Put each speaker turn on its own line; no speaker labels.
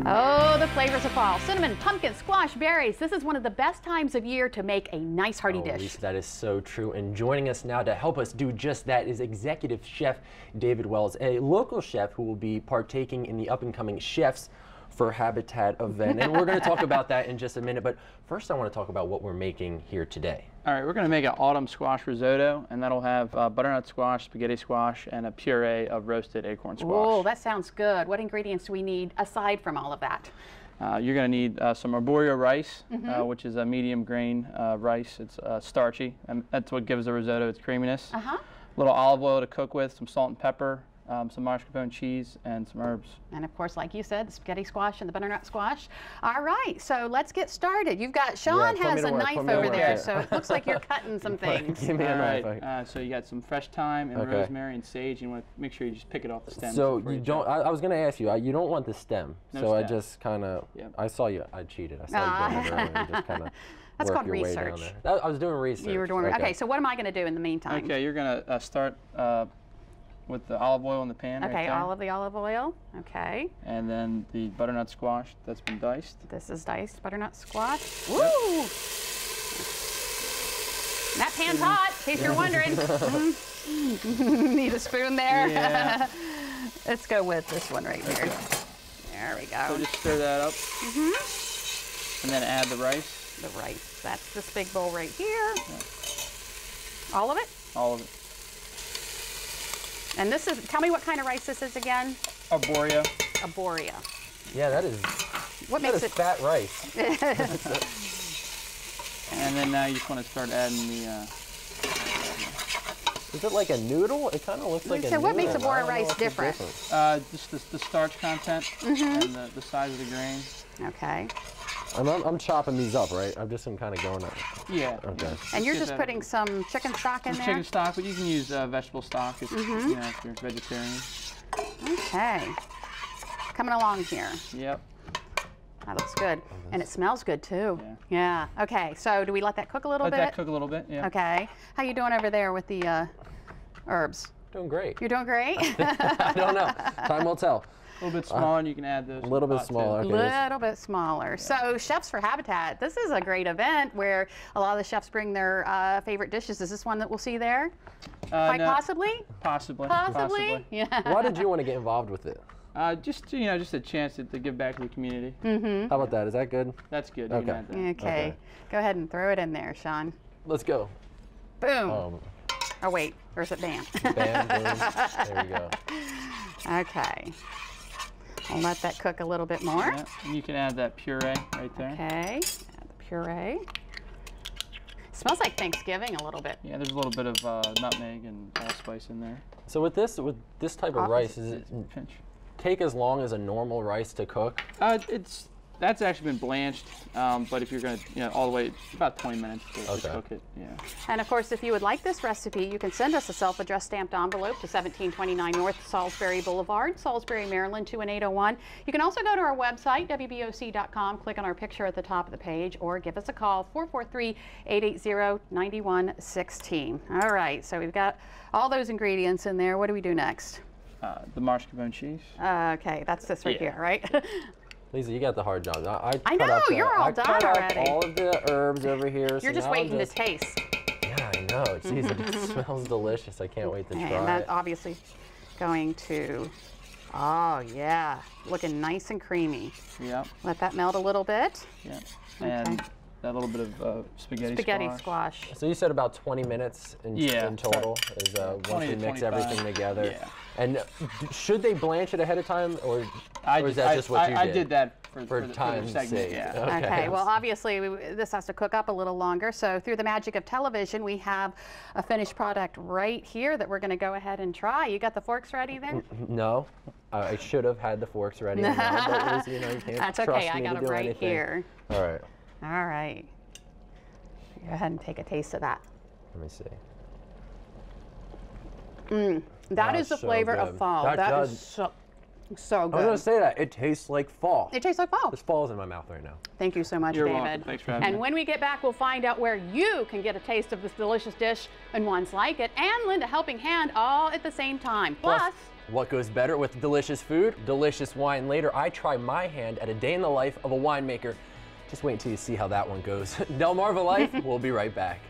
Oh, the flavors of fall. Cinnamon, pumpkin, squash, berries. This is one of the best times of year to make a nice hearty dish.
Lisa, that is so true. And joining us now to help us do just that is Executive Chef David Wells, a local chef who will be partaking in the up-and-coming Chefs for Habitat event. And we're going to talk about that in just a minute. But first, I want to talk about what we're making here today.
All right, we're going to make an autumn squash risotto, and that'll have butternut squash, spaghetti squash, and a puree of roasted acorn squash.
Oh, that sounds good. What ingredients do we need aside from all of that?
You're going to need some arborio rice, which is a medium grain rice. It's starchy, and that's what gives the risotto its creaminess. A little olive oil to cook with, some salt and pepper, some mascarpone cheese, and some herbs. And
of course, like you said, the spaghetti squash and the butternut squash. All right, so let's get started. You've got, Sean has a knife over there, so it looks like you're cutting some things.
Give me a knife.
All right, so you got some fresh thyme and rosemary and sage. You want to make sure you just pick it off the stem.
So you don't, I was going to ask you, you don't want the stem.
No
so
stem.
I just kind of, I saw you, I cheated. I saw you doing it earlier. You just kind of
That's called research.
I was doing research.
You were doing okay, so what am I going to do in the meantime?
Okay, you're going to start with the olive oil in the pan.
Okay, all of the olive oil. Okay.
And then the butternut squash that's been diced.
This is diced butternut squash. Woo! That pan's hot, in case you're wondering. Need a spoon there?
Yeah.
Let's go with this one right here. There we go.
So just stir that up. And then add the rice.
The rice. That's this big bowl right here. All of it?
All of it.
And this is, tell me what kind of rice this is again?
Arborio.
Arborio.
Yeah, that is,
what makes it
fat rice.
And then now you just want to start adding the...
Is it like a noodle? It kind of looks like a noodle.
So what makes arborio rice different?
Just the starch content and the size of the grain.
Okay.
I'm chopping these up, right? I'm just kind of going up.
Yeah.
Okay.
And you're just putting some chicken stock in there?
Chicken stock, but you can use vegetable stock if, you know, if you're vegetarian.
Okay. Coming along here.
Yep.
That looks good. And it smells good, too. Yeah. Okay, so do we let that cook a little bit?
Let that cook a little bit, yeah.
Okay. How you doing over there with the herbs?
Doing great.
You're doing great?
I don't know. Time will tell.
A little bit smaller, and you can add those.
A little bit smaller.
A little bit smaller. Yeah. So Chefs for Habitat, this is a great event where a lot of the chefs bring their favorite dishes. Is this one that we'll see there? Quite
no.
Possibly?
Possibly.
Possibly? Yeah.
Why did you want to get involved with it?
Just a chance to give back to the community.
How about that? Is that good?
That's good.
Okay.
Okay. Go ahead and throw it in there, Sean.
Let's go.
Boom. Oh wait, or is it bam?
Bam, boom. There we go.
Okay. I'll let that cook a little bit more.
Yeah, and you can add that puree right there.
Okay, add the puree. Smells like Thanksgiving a little bit.
Yeah, there's a little bit of nutmeg and allspice in there.
So with this type of rice, does it take as long as a normal rice to cook?
That's actually been blanched, but if you're going to, all the way, about 20 minutes to cook it. Yeah.
And of course, if you would like this recipe, you can send us a self-addressed stamped envelope to 1729 North Salisbury Boulevard, Salisbury, Maryland 21801. You can also go to our website, wboc.com, click on our picture at the top of the page, or give us a call, 443-880-9116. All right, so we've got all those ingredients in there. What do we do next?
The mascarpone cheese.
Okay, that's this right here, right?
Lisa, you got the hard job.
I know, you're all done already.
I cut up all of the herbs over here.
You're just waiting to taste.
Yeah, I know. Jeez, it smells delicious. I can't wait to try it.
And that's obviously going to, oh yeah, looking nice and creamy.
Yep.
Let that melt a little bit.
Yeah. And that little bit of spaghetti
squash.
So you said about 20 minutes in total is once we mix everything together. Yeah. And should they blanch it ahead of time, or is that just what you did?
I did that for
time's sake.
Yeah.
Okay, well obviously this has to cook up a little longer, so through the magic of television we have a finished product right here that we're going to go ahead and try. You got the forks ready there?
No, I should have had the forks ready. But you can't
That's
trust
okay,
me
I got them right here.
All right.
All right. Go ahead and take a taste of that.
Let me see.
That is the flavor of fall. That is so good.
I was going to say that. It tastes like fall.
It tastes like fall.
This fall is in my mouth right now.
Thank you so much,
You're
David.
welcome. Thanks for having me.
And when we get back, we'll find out where you can get a taste of this delicious dish and ones like it, and lend a helping hand all at the same time. Plus
What goes better with delicious food, delicious wine? Later, I try my hand at a day in the life of a winemaker. Just wait until you see how that one goes. Delmarva Life, we'll be right back.